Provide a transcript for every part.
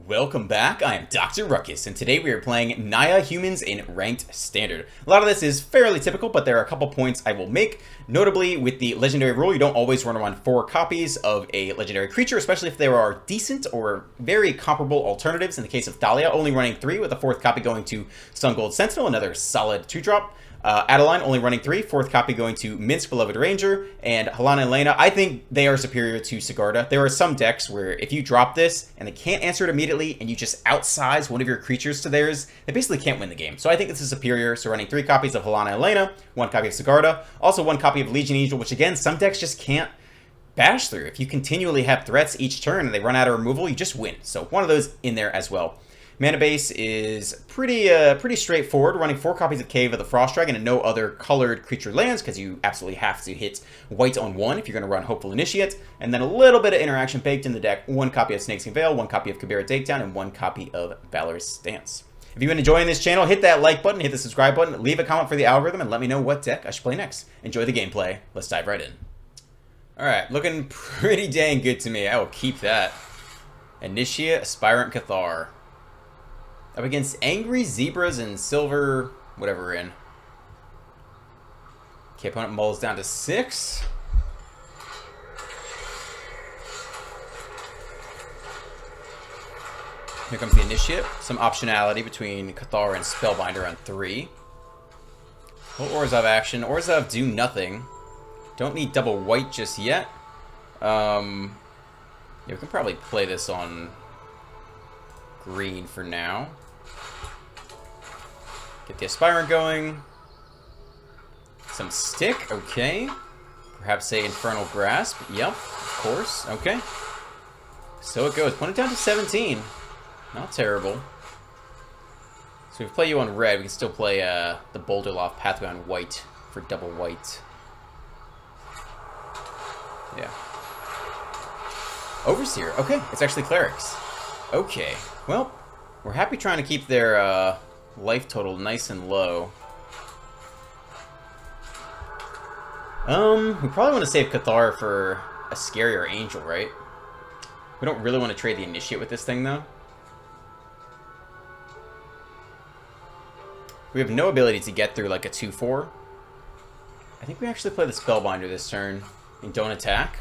Welcome back, I am Dr. Ruckus, and today we are playing NAYA Humans in Ranked Standard. A lot of this is fairly typical, but there are a couple points I will make. Notably, with the legendary rule, you don't always run around 4 copies of a legendary creature, especially if there are decent or very comparable alternatives. In the case of Thalia, only running 3, with the 4th copy going to Sun Gold Sentinel, another solid 2-drop. Adeline only running 3, 4th copy going to Minsk Beloved Ranger, and Helena and Lena, I think they are superior to Sigarda. There are some decks where if you drop this and they can't answer it immediately and you just outsize one of your creatures to theirs, they basically can't win the game. So I think this is superior. So running 3 copies of Helena and Lena, 1 copy of Sigarda, also 1 copy of Legion Angel, which again, some decks just can't bash through. If you continually have threats each turn and they run out of removal, you just win. So one of those in there as well. Mana base is pretty straightforward, running 4 copies of Cave of the Frost Dragon and no other colored creature lands, because you absolutely have to hit white on 1 if you're going to run Hopeful Initiate, and then a little bit of interaction baked in the deck, 1 copy of Snakeskin Veil, 1 copy of Kabira Takedown, and 1 copy of Valorous Stance. If you've been enjoying this channel, hit that like button, hit the subscribe button, leave a comment for the algorithm, and let me know what deck I should play next. Enjoy the gameplay. Let's dive right in. Alright, looking pretty dang good to me. I will keep that. Initiate, Aspirant Cathar. Up against Angry Zebras and Silver, whatever we're in. Okay, opponent mulls down to 6. Here comes the Initiate. Some optionality between Cathar and Spellbinder on 3. Little Orzhov action. Orzhov do nothing. Don't need double white just yet. Yeah, we can probably play this on green for now. Get the Aspirant going. Some stick, okay. Perhaps a Infernal Grasp. Yep, of course. Okay. So it goes. Put it down to 17. Not terrible. So if we play you on red, we can still play the Boulderloft Pathway on white for double white. Yeah. Overseer. Okay, it's actually Clerics. Okay. Well, we're happy trying to keep their life total nice and low. We probably want to save Cathar for a scarier Angel, right? We don't really want to trade the Initiate with this thing, though. We have no ability to get through like a 2-4. I think we actually play the Spellbinder this turn and don't attack.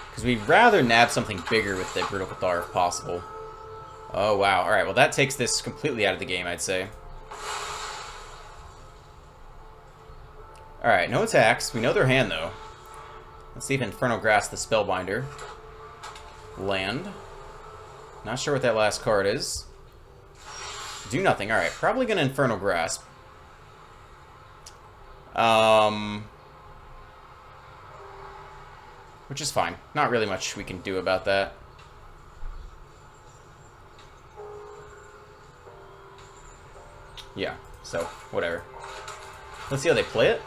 Because we'd rather nab something bigger with the Brutal Cathar if possible. Oh, wow. Alright, well that takes this completely out of the game, I'd say. Alright, no attacks. We know their hand, though. Let's see if Infernal Grasp the Spellbinder. Land. Not sure what that last card is. Do nothing. Alright, probably gonna Infernal Grasp. Which is fine. Not really much we can do about that. Yeah, so, whatever. Let's see how they play it.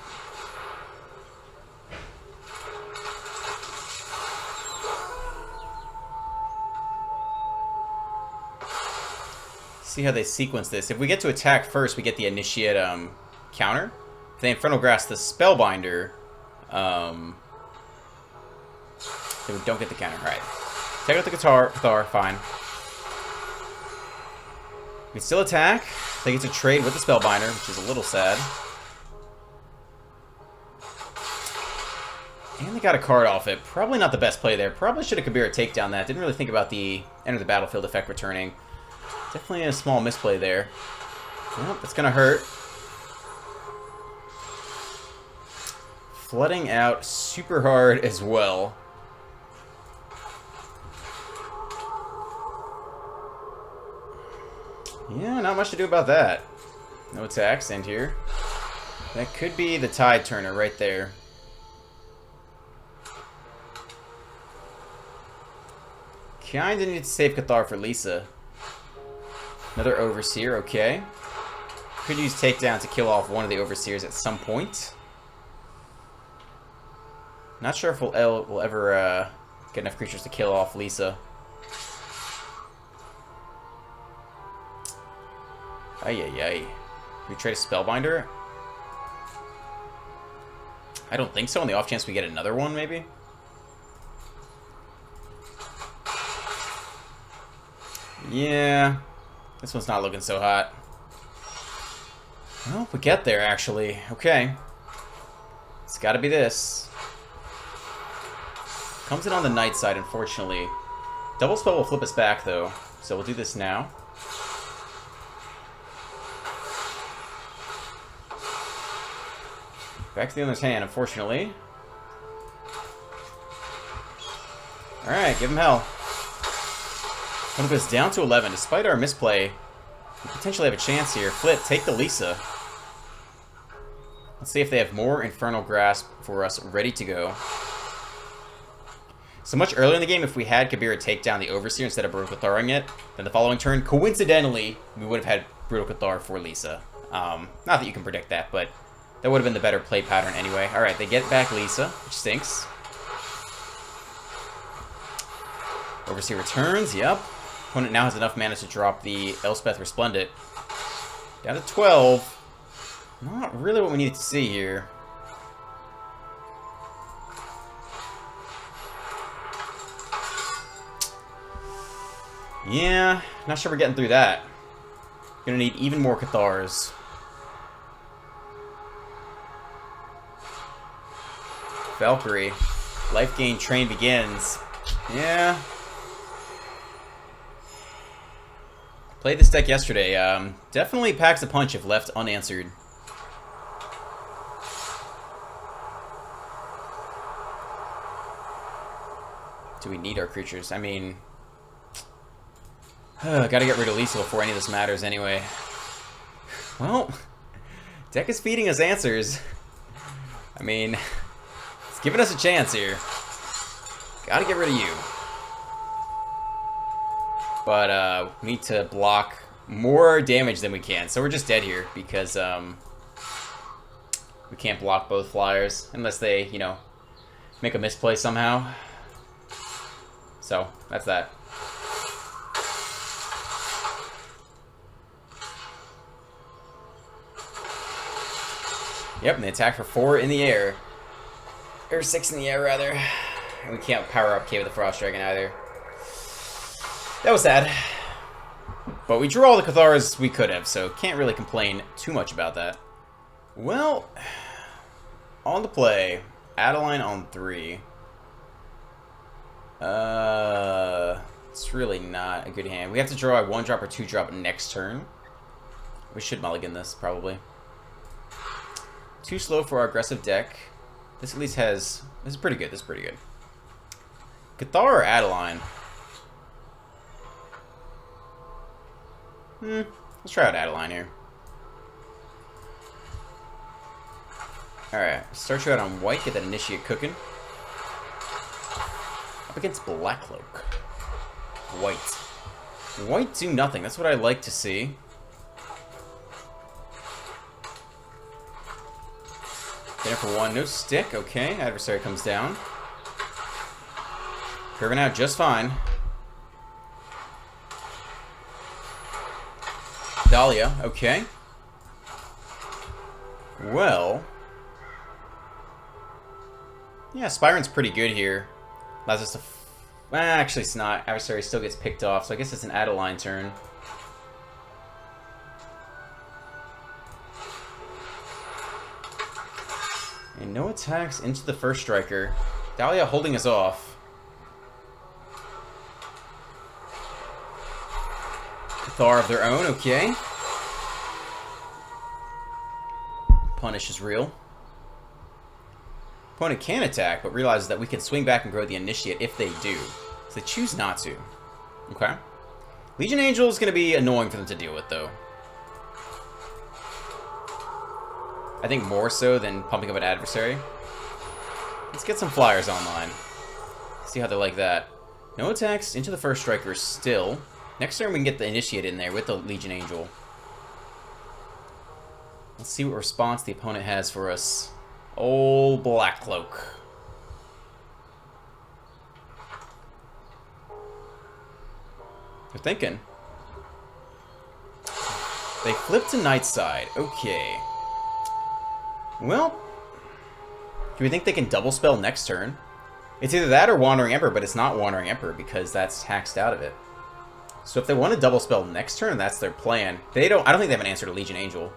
See how they sequence this. If we get to attack first, we get the Initiate counter. If they Infernal Grasp the Spellbinder, then we don't get the counter. Alright. Take out the Cathar, fine. We still attack. They get to trade with the Spellbinder, which is a little sad. And they got a card off it. Probably not the best play there. Probably should have Kabira Takedown that. Didn't really think about the Enter the Battlefield effect returning. Definitely a small misplay there. Well, that's going to hurt. Flooding out super hard as well. Yeah, not much to do about that. No attacks, end here. That could be the Tide Turner right there. Kinda need to save Cathar for Lisa. Another Overseer, okay. Could use Takedown to kill off one of the Overseers at some point. Not sure if we'll ever get enough creatures to kill off Lisa. Ay. We trade a Spellbinder? I don't think so, on the off chance we get another one, maybe? Yeah, this one's not looking so hot. Well, we get there, actually. Okay. It's gotta be this. Comes in on the night side, unfortunately. Double spell will flip us back, though. So we'll do this now. Back to the owner's hand, unfortunately. Alright, give him hell. When it goes down to 11, despite our misplay, we potentially have a chance here. Flip, take the Lisa. Let's see if they have more Infernal Grasp for us ready to go. So much earlier in the game, if we had Kabira take down the Overseer instead of Brutal Catharing it, then the following turn, coincidentally, we would have had Brutal Cathar for Lisa. Not that you can predict that, but that would have been the better play pattern anyway. Alright, they get back Lisa, which stinks. Overseer returns, yep. Opponent now has enough mana to drop the Elspeth Resplendent. Down to 12. Not really what we needed to see here. Yeah, not sure we're getting through that. Gonna need even more Cathars. Valkyrie. Life gain train begins. Yeah. Played this deck yesterday. Definitely packs a punch if left unanswered. Do we need our creatures? I mean... gotta get rid of Lisa before any of this matters anyway. Well, deck is feeding us answers. I mean, it's giving us a chance here. Gotta get rid of you. But we need to block more damage than we can. So we're just dead here because we can't block both flyers unless they, you know, make a misplay somehow. So that's that. Yep, and they attack for 4 in the air. Or 6 in the air, rather. And we can't power up Cave of the Frost Dragon either. That was sad. But we drew all the Cathars we could have, so can't really complain too much about that. Well, on the play, Adeline on 3. It's really not a good hand. We have to draw a 1-drop or 2-drop next turn. We should mulligan this, probably. Too slow for our aggressive deck. This at least has... This is pretty good. This is pretty good. Cathar or Adeline? Let's try out Adeline here. Alright, start you out on white, get that initiate cooking. Up against Blackcloak. White. White do nothing, that's what I like to see. Get it for 1, no stick, okay. Adversary comes down. Curving out just fine. Dahlia, okay. Well. Yeah, Spyron's pretty good here. Allows us to... Well, actually, it's not. Adversary still gets picked off, so I guess it's an Adeline turn. And no attacks into the first striker. Dahlia holding us off. Cathar of their own, okay. Punish is real. Opponent can attack, but realizes that we can swing back and grow the initiate if they do. So they choose not to. Okay. Legion Angel is going to be annoying for them to deal with, though. I think more so than pumping up an adversary. Let's get some flyers online. See how they like that. No attacks into the first striker still. Next turn we can get the initiate in there with the Legion Angel. Let's see what response the opponent has for us. Old Blackcloak. They're thinking. They flip to Nightside. Okay. Well, do we think they can double spell next turn? It's either that or Wandering Emperor, but it's not Wandering Emperor because that's taxed out of it. So if they want to double spell next turn, that's their plan. They don't. I don't think they have an answer to Legion Angel.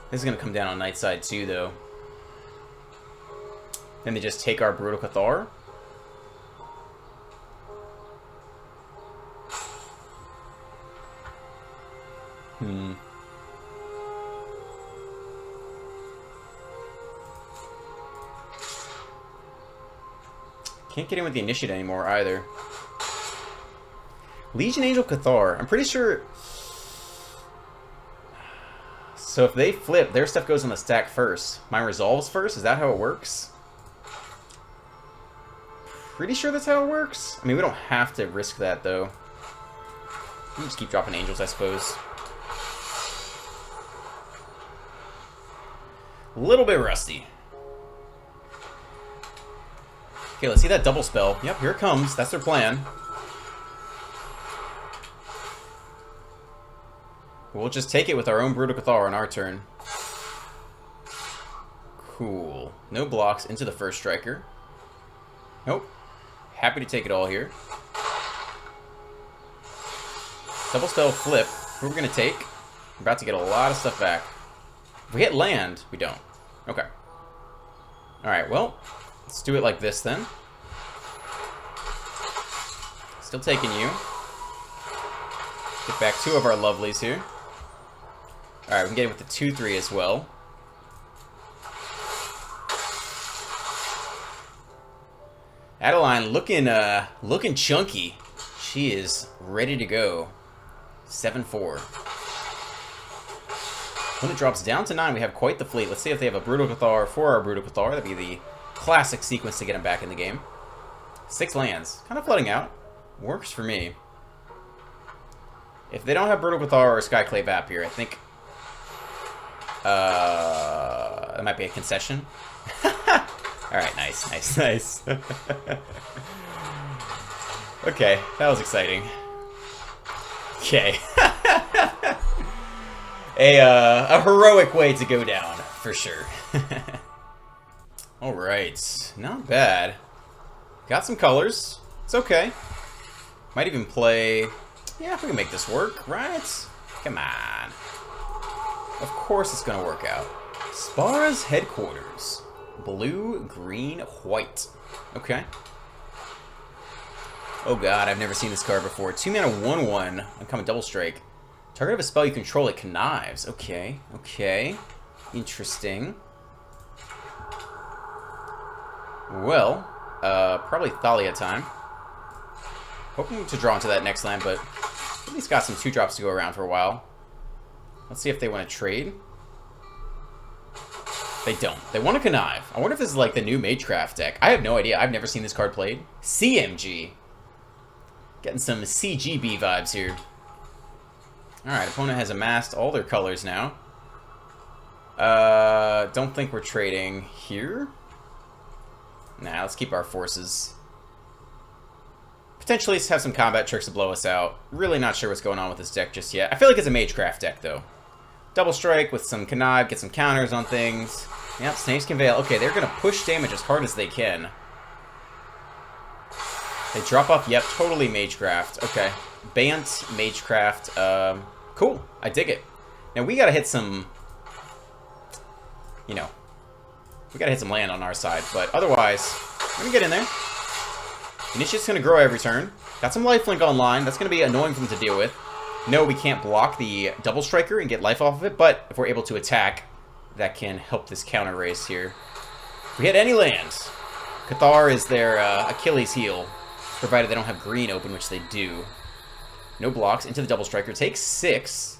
This is gonna come down on night side too, though. Then they just take our Brutal Cathar. Can't get in with the initiative anymore either. Legion Angel Cathar. I'm pretty sure. So if they flip, their stuff goes on the stack first. Mine resolves first. Is that how it works? Pretty sure that's how it works. I mean, we don't have to risk that though. We can just keep dropping angels, I suppose. A little bit rusty. Okay, let's see that double spell. Yep, here it comes. That's their plan. We'll just take it with our own Brutal Cathar on our turn. Cool. No blocks into the first striker. Nope. Happy to take it all here. Double spell flip. Who are we going to take? We're about to get a lot of stuff back. If we hit land, we don't. Okay. Alright, well, let's do it like this then. Still taking you. Get back two of our lovelies here. Alright, we can get it with the 2-3 as well. Adeline looking chunky. She is ready to go. 7-4. When it drops down to 9, we have quite the fleet. Let's see if they have a Brutal Cathar for our Brutal Cathar. That'd be the classic sequence to get him back in the game. 6 lands. Kind of flooding out. Works for me. If they don't have Brutal Cathar or Skyclave App here, I think that might be a concession. Alright, nice. Okay, that was exciting. Okay. A heroic way to go down, for sure. Alright, not bad. Got some colors. It's okay. Might even play... Yeah, if we can make this work, right? Come on. Of course it's gonna work out. Spara's Headquarters. Blue, green, white. Okay. Oh god, I've never seen this card before. 2 mana, 1/1. Uncommon double strike. Target of a spell you control, it connives. Okay, okay. Interesting. Well, probably Thalia time. Hoping to draw into that next land, but at least got some 2-drops to go around for a while. Let's see if they want to trade. They don't. They want to connive. I wonder if this is like the new Magecraft deck. I have no idea. I've never seen this card played. CMG. Getting some CGB vibes here. Alright, opponent has amassed all their colors now. Don't think we're trading here. Nah, let's keep our forces. Potentially have some combat tricks to blow us out. Really not sure what's going on with this deck just yet. I feel like it's a Magecraft deck, though. Double strike with some connive, get some counters on things. Yep, Snake's Conveil. Okay, they're going to push damage as hard as they can. They drop off, yep, totally Magecraft. Okay, Bant, Magecraft. Cool, I dig it. Now we got to hit some, you know, we got to hit some land on our side. But otherwise, let me get in there. Initiate's going to grow every turn. Got some lifelink online. That's going to be annoying for them to deal with. No, we can't block the double striker and get life off of it, but if we're able to attack, that can help this counter race here. If we hit any lands, Cathar is their Achilles heel, provided they don't have green open, which they do. No blocks into the double striker. Takes 6,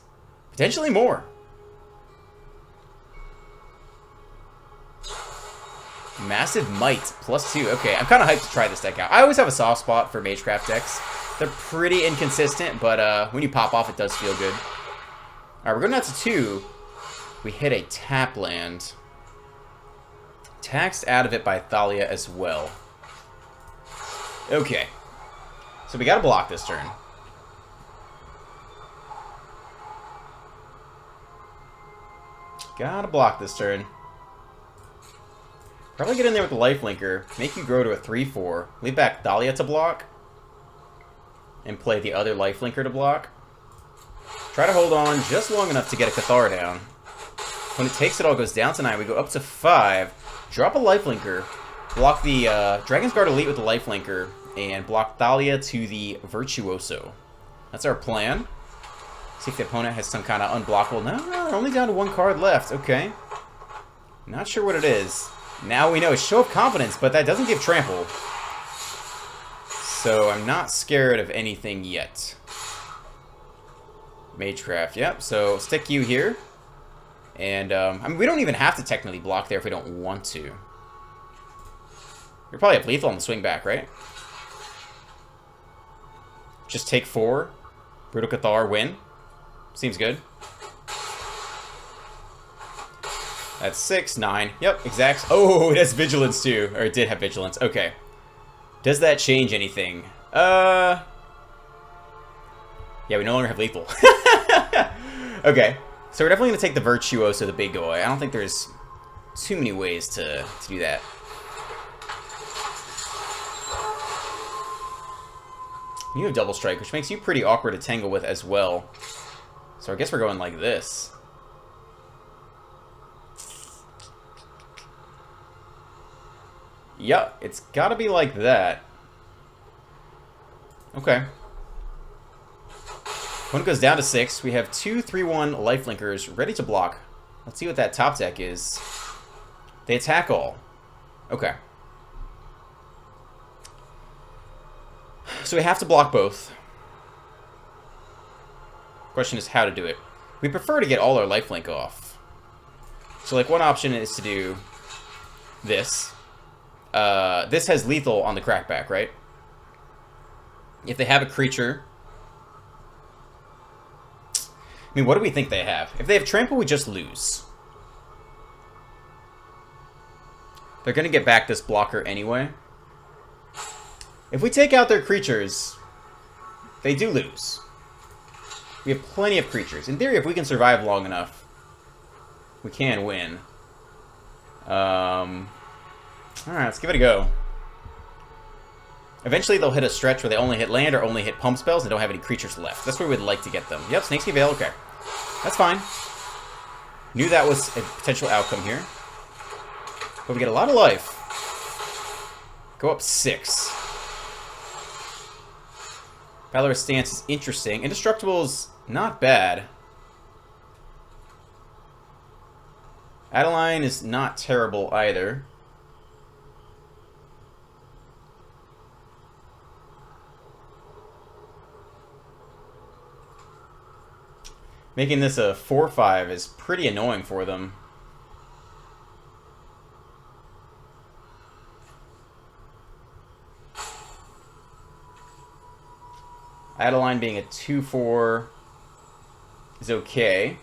potentially more. Massive Might, +2. Okay, I'm kind of hyped to try this deck out. I always have a soft spot for Magecraft decks. They're pretty inconsistent, but when you pop off, it does feel good. Alright, we're going down to 2. We hit a tap land. Taxed out of it by Thalia as well. Okay. So we gotta block this turn. Gotta block this turn. Probably get in there with the lifelinker, make you grow to a 3/4, leave back Dahlia to block, and play the other lifelinker to block. Try to hold on just long enough to get a Cathar down. When it takes, it all goes down to 9. We go up to 5, drop a lifelinker, block the Dragon's Guard Elite with the lifelinker, and block Thalia to the Virtuoso. That's our plan. See if the opponent has some kind of unblockable. No, we're only down to 1 card left. Okay. Not sure what it is. Now we know it's Show of Confidence, but that doesn't give trample. So I'm not scared of anything yet. Magecraft, yep. So stick you here. And, I mean, we don't even have to technically block there if we don't want to. We probably have lethal on the swing back, right? Just take 4. Brutal Cathar, win. Seems good. That's 6, 9. Yep, exact. Oh, it has Vigilance too. Or it did have Vigilance. Okay. Does that change anything? Yeah, we no longer have lethal. Okay. So we're definitely going to take the Virtuoso, the big boy. I don't think there's too many ways to do that. You have Double Strike, which makes you pretty awkward to tangle with as well. So I guess we're going like this. Yeah, it's got to be like that. Okay. When it goes down to 6, we have 2 3/1 lifelinkers ready to block. Let's see what that top deck is. They attack all. Okay. So we have to block both. Question is how to do it. We prefer to get all our lifelink off. So like one option is to do this. This has lethal on the crackback, right? If they have a creature... I mean, what do we think they have? If they have trample, we just lose. They're going to get back this blocker anyway. If we take out their creatures, they do lose. We have plenty of creatures. In theory, if we can survive long enough, we can win. Alright, let's give it a go. Eventually, they'll hit a stretch where they only hit land or only hit pump spells and don't have any creatures left. That's where we'd like to get them. Yep, Snakeskin Veil, okay. That's fine. Knew that was a potential outcome here. But we get a lot of life. Go up 6. Valorous Stance is interesting. Indestructible's not bad. Adeline is not terrible either. Making this a 4/5 is pretty annoying for them. Adeline being a 2/4 is okay.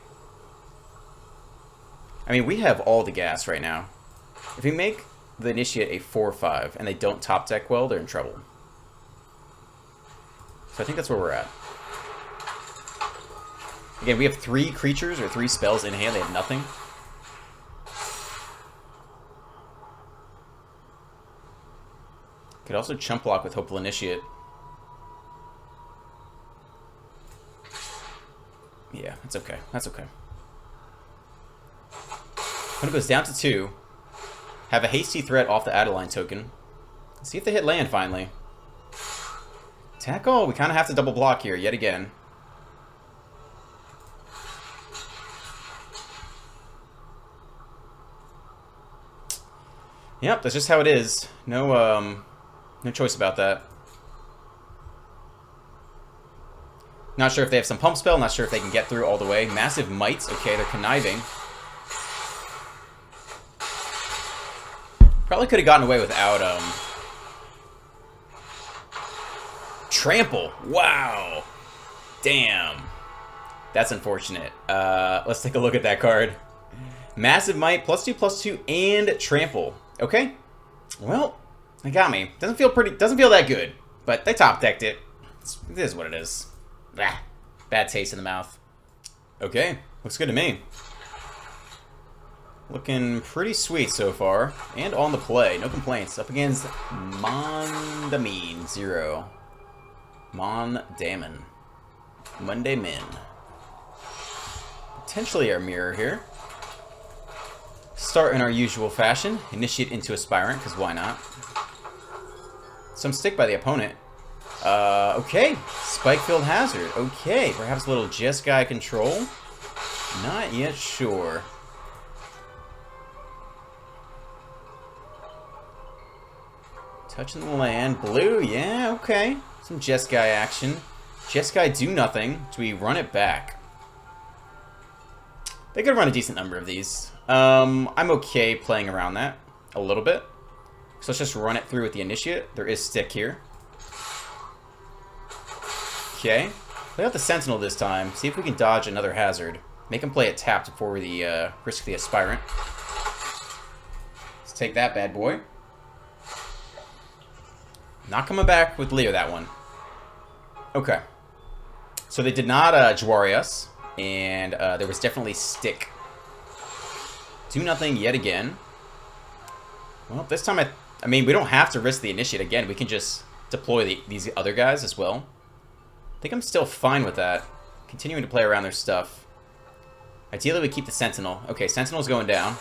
I mean, we have all the gas right now. If we make the Initiate a 4/5 and they don't top deck well, they're in trouble. So I think that's where we're at. Again, we have 3 creatures or 3 spells in hand. They have nothing. Could also chump block with Hopeful Initiate. Yeah, that's okay. That's okay. When it goes down to 2, have a hasty threat off the Adeline token. Let's see if they hit land finally. Tackle. We kind of have to double block here yet again. Yep, that's just how it is. No choice about that. Not sure if they have some pump spell. Not sure if they can get through all the way. Massive mites. Okay, they're conniving. Probably could have gotten away without trample. Wow. Damn. That's unfortunate. Let's take a look at that card. Massive might, +2/+2, and trample. Okay. Well, they got me. Doesn't feel that good. But they top decked it. It is what it is. Ah, bad taste in the mouth. Okay, looks good to me. Looking pretty sweet so far. And on the play. No complaints. Up against Mondamin 0. Mondamin. Monday Min. Potentially our mirror here. Start in our usual fashion. Initiate into Aspirant, because why not? Some stick by the opponent. Okay. Spike-filled Hazard. Okay. Perhaps a little Jeskai control. Not yet sure. Touching the land. Blue. Yeah, okay. Some Jeskai action. Jeskai do nothing. Do we run it back? They could run a decent number of these. I'm okay playing around that a little bit. So let's just run it through with the Initiate. There is stick here. Okay. Play out the Sentinel this time. See if we can dodge another hazard. Make him play it tapped before we risk the Aspirant. Let's take that bad boy. Not coming back with Leo that one. Okay. So they did not Jwari us. And there was definitely stick. 2-0 yet again. Well, this time I mean, we don't have to risk the Initiate again. We can just deploy these other guys as well. I think I'm still fine with that. Continuing to play around their stuff. Ideally, we keep the Sentinel. Okay, Sentinel's going down.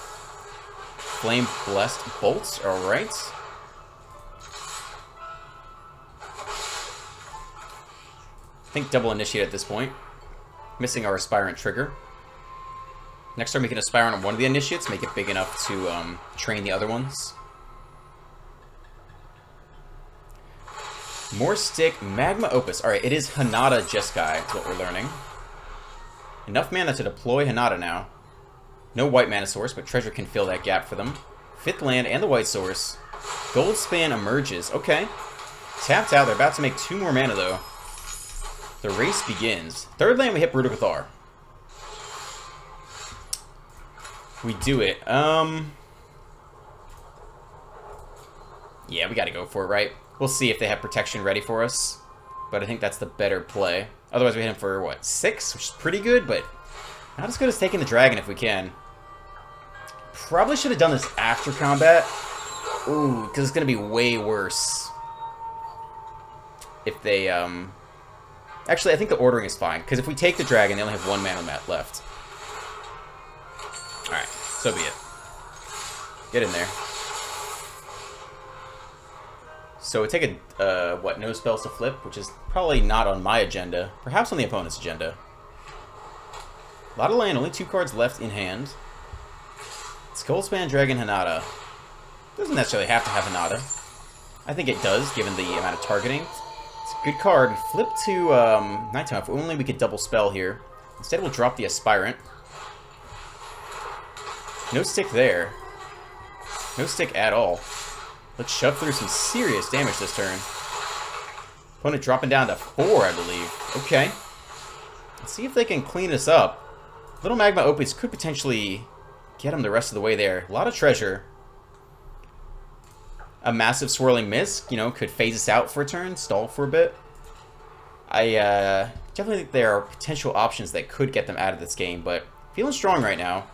Flame Blessed Bolts. Alright. I think double Initiate at this point. Missing our Aspirant trigger. Next time we can Aspirant on one of the Initiates, make it big enough to train the other ones. More stick, Magma Opus. Alright, it is Hanada Jeskai, is what we're learning. Enough mana to deploy Hanada now. No white mana source, but treasure can fill that gap for them. 5th land and the white source. Goldspan emerges. Okay. Tapped out. They're about to make 2 more mana, though. The race begins. 3rd land, we hit Brutal Cathar. We do it. Yeah, we gotta go for it, right? We'll see if they have protection ready for us. But I think that's the better play. Otherwise, we hit him for, what, 6? Which is pretty good, but not as good as taking the dragon if we can. Probably should have done this after combat. Ooh, because it's gonna be way worse. If they, Actually, I think the ordering is fine, because if we take the dragon, they only have 1 mana mat left. Alright, so be it. Get in there. So we take a, what, no spells to flip, which is probably not on my agenda. Perhaps on the opponent's agenda. A lot of land, only 2 cards left in hand. Goldspan, Dragon, Hanada. Doesn't necessarily have to have Hanada. I think it does, given the amount of targeting. It's a good card. We flip to Nighttime. If only we could double spell here. Instead, we'll drop the Aspirant. No stick there. No stick at all. Let's shove through some serious damage this turn. Opponent dropping down to 4, I believe. Okay. Let's see if they can clean us up. Little Magma Opus could potentially get them the rest of the way there. A lot of treasure. A massive Swirling Mist, you know, could phase us out for a turn, stall for a bit. I definitely think there are potential options that could get them out of this game, but feeling strong right now.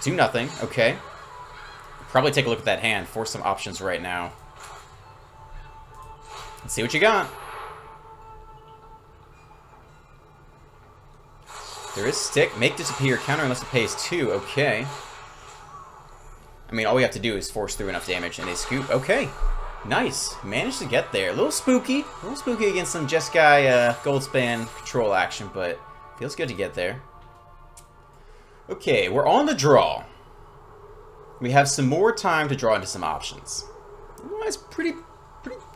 Do nothing, okay. Probably take a look at that hand, force some options right now. Let's see what you got. There is stick, make disappear, counter unless it pays 2, okay. I mean, all we have to do is force through enough damage and they scoop. Okay, nice. Managed to get there. A little spooky against some Jeskai Goldspan control action, but feels good to get there. Okay, we're on the draw. We have some more time to draw into some options. Otherwise, pretty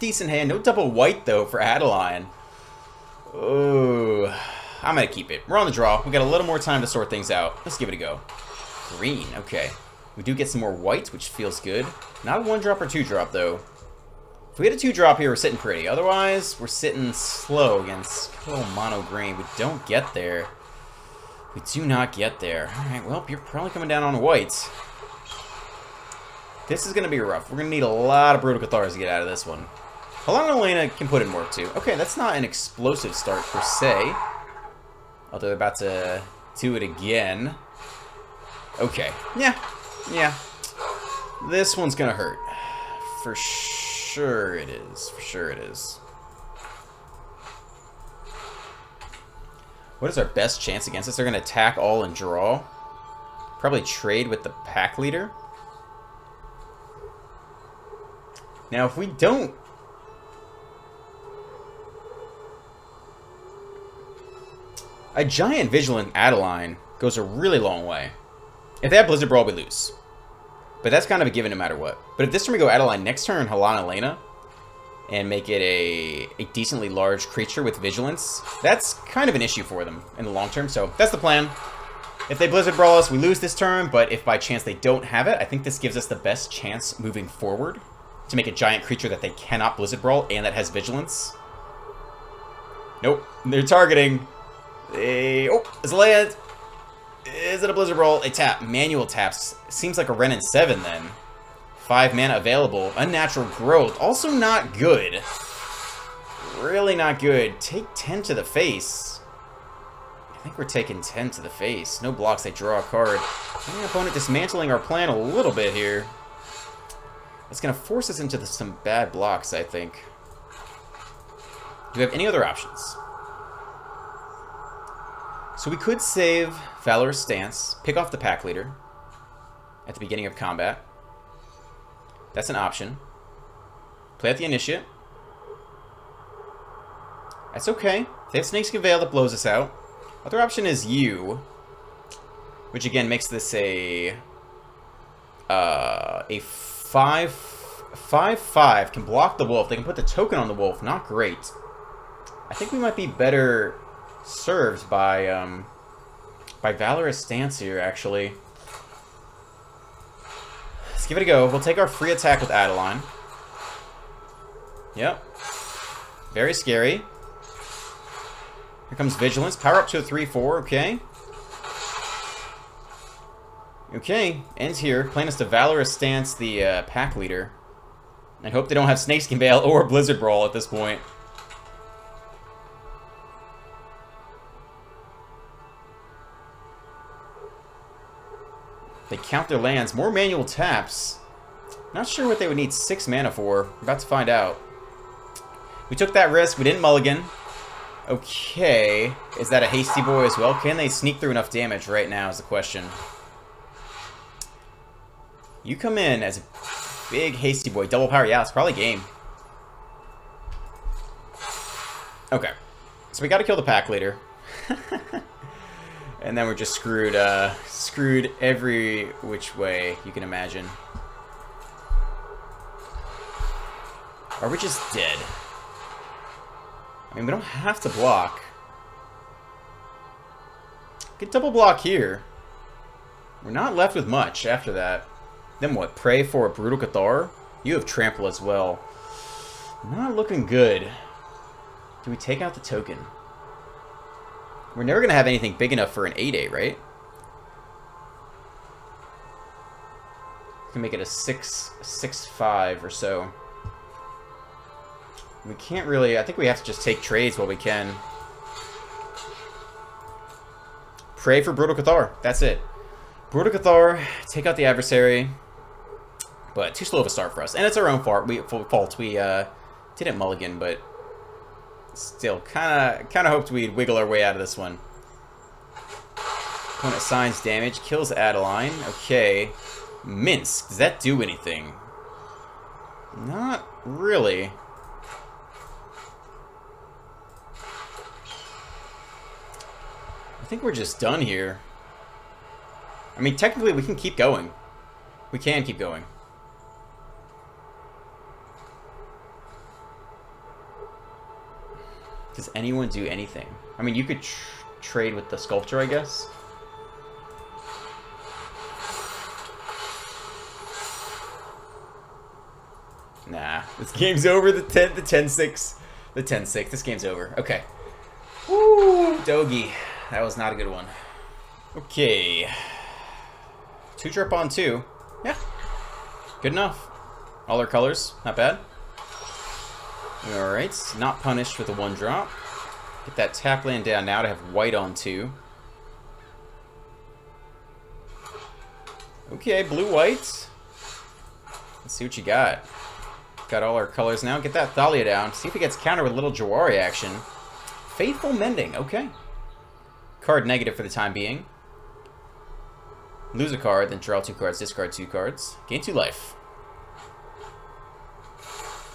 decent hand. No double white, though, for Adeline. Oh, I'm going to keep it. We're on the draw. We got a little more time to sort things out. Let's give it a go. Green, okay. We do get some more whites, which feels good. Not a 1-drop or 2-drop, though. If we get a 2-drop here, we're sitting pretty. Otherwise, we're sitting slow against a little mono green. We don't get there. We do not get there. Alright, well, you're probably coming down on whites. This is going to be rough. We're going to need a lot of Brutal Cathars to get out of this one. Halana Elena can put in work, too. Okay, that's not an explosive start, per se. Although they're about to do it again. Okay. Yeah. Yeah. This one's gonna hurt. For sure it is. For sure it is. What is our best chance against this? They're gonna attack all and draw. Probably trade with the pack leader. Now, if we don't... A giant Vigilant Adeline goes a really long way. If they have Blizzard Brawl, we lose. But that's kind of a given no matter what. But if this turn we go Adeline, next turn Halana Lena, and make it a decently large creature with Vigilance, that's kind of an issue for them in the long term. So that's the plan. If they Blizzard Brawl us, we lose this turn, but if by chance they don't have it, I think this gives us the best chance moving forward to make a giant creature that they cannot Blizzard Brawl and that has Vigilance. Nope, they're targeting. Oh, Azalea. Is it a Blizzard Brawl? They tap. Manual taps. Seems like a Ren and 7 then. 5 mana available. Unnatural Growth. Also not good. Really not good. Take 10 to the face. I think we're taking 10 to the face. No blocks, they draw a card. The opponent dismantling our plan a little bit here. It's going to force us into some bad blocks, I think. Do we have any other options? So we could save Valorous Stance, pick off the pack leader at the beginning of combat. That's an option. Play out the Initiate. That's okay. They have Snakeskin Veil that blows us out. Other option is you, which again makes this a 5/5 can block the wolf. They can put the token on the wolf. Not great. I think we might be better served by Valorous Stance here, actually. Let's give it a go. We'll take our free attack with Adeline. Yep. Very scary. Here comes Vigilance. Power up to a 3/4. Okay. Okay. Ends here. Plan is to Valorous Stance the pack leader. And hope they don't have Snakeskin Veil or Blizzard Brawl at this point. They count their lands. More manual taps. Not sure what they would need 6 mana for. We're about to find out. We took that risk. We didn't mulligan. Okay. Is that a Hasty Boy as well? Can they sneak through enough damage right now is the question. You come in as a big Hasty Boy. Double power. Yeah, it's probably game. Okay. So we got to kill the pack leader. And then we're just screwed, screwed every which way you can imagine. Are we just dead? I mean, we don't have to block. Get double block here. We're not left with much after that. Then what? Pray for a Brutal Cathar? You have Trample as well. Not looking good. Do we take out the token? We're never going to have anything big enough for an 8/8, right? We can make it a 6/5 or so. We can't really... I think we have to just take trades while we can. Pray for Brutal Cathar. That's it. Brutal Cathar, take out the adversary. But too slow of a start for us. And it's our own fault. We didn't mulligan, but... Still, kind of hoped we'd wiggle our way out of this one. Opponent assigns damage, kills Adeline. Okay. Minsk, does that do anything? Not really. I think we're just done here. I mean, technically we can keep going. We can keep going. Does anyone do anything? I mean, you could trade with the Sculptor, I guess. Nah, this game's over. The 10-6. The 10-6. This game's over. Okay. Woo, Dogi. That was not a good one. Okay. 2-drop on 2. Yeah. Good enough. All our colors. Not bad. Alright, not punished with a 1-drop. Get that tap land down now to have white on 2. Okay, blue-white. Let's see what you got. Got all our colors now. Get that Thalia down. See if he gets countered with a little Jawari action. Faithful Mending. Okay. Card negative for the time being. Lose a card, then draw 2 cards, discard 2 cards. Gain 2 life.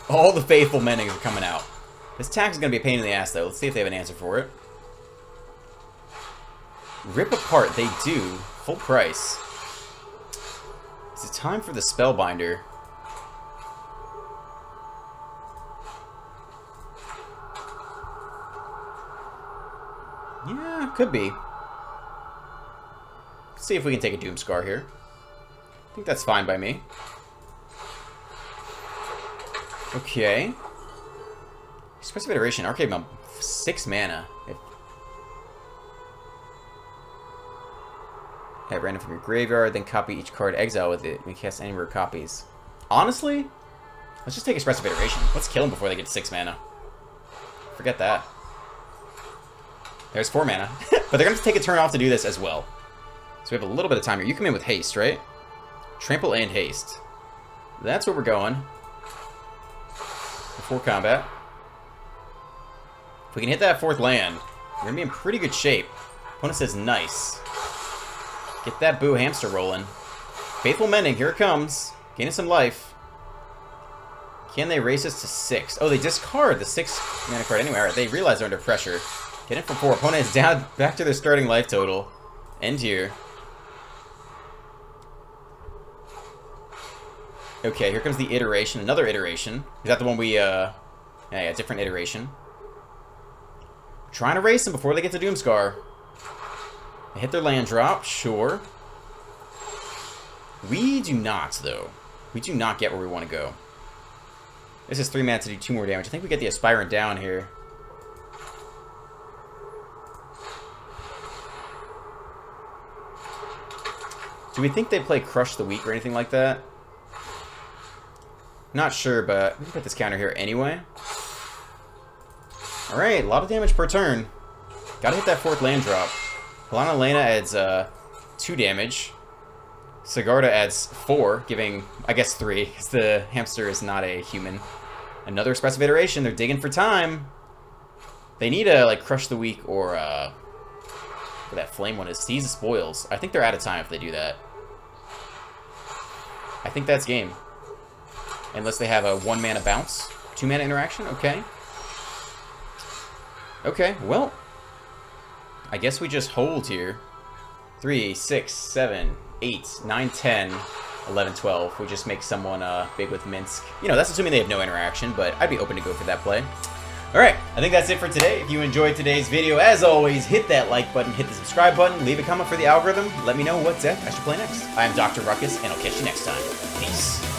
All the Faithful Mendings are coming out. This tax is going to be a pain in the ass, though. Let's see if they have an answer for it. Rip Apart. They do. Full price. Is it time for the Spellbinder? Yeah, could be. Let's see if we can take a Doomscar here. I think that's fine by me. Okay. Expressive Iteration, Arcade Mount, 6 mana. At random from your graveyard, then copy each card, exile with it. We cast any rare copies. Honestly, let's just take Expressive Iteration. Let's kill them before they get 6 mana. Forget that. There's 4 mana. But they're going to take a turn off to do this as well. So we have a little bit of time here. You come in with haste, right? Trample and haste. That's where we're going. Before combat. If we can hit that 4th land, we're going to be in pretty good shape. Opponent says nice. Get that Boo Hamster rolling. Faithful Mending, here it comes. Gaining some life. Can they race us to 6? Oh, they discard the 6 mana card anyway. Alright, they realize they're under pressure. Get it for 4. Opponent is down back to their starting life total. End here. Okay, here comes the iteration. Another iteration. Is that the one we, yeah, different iteration. Trying to race them before they get to Doomscar. They hit their land drop, sure. We do not, though. We do not get where we want to go. This is 3 mana to do 2 more damage. I think we get the Aspirant down here. Do we think they play Crush the Weak or anything like that? Not sure, but we can put this counter here anyway. Alright, a lot of damage per turn. Gotta hit that 4th land drop. Helana Lena adds 2 damage. Sigarda adds 4, giving, I guess, 3, because the hamster is not a human. Another Expressive Iteration. They're digging for time. They need to, like, Crush the Weak or, what that flame one is. Seize the Spoils. I think they're out of time if they do that. I think that's game. Unless they have a 1 mana bounce. 2 mana interaction? Okay. Okay, well. I guess we just hold here. 3, 6, 7, 8, 9, 10, 11, 12. We just make someone big with Minsk. You know, that's assuming they have no interaction, but I'd be open to go for that play. Alright, I think that's it for today. If you enjoyed today's video, as always, hit that like button, hit the subscribe button, leave a comment for the algorithm, let me know what deck I should play next. I am Dr. Ruckus, and I'll catch you next time. Peace.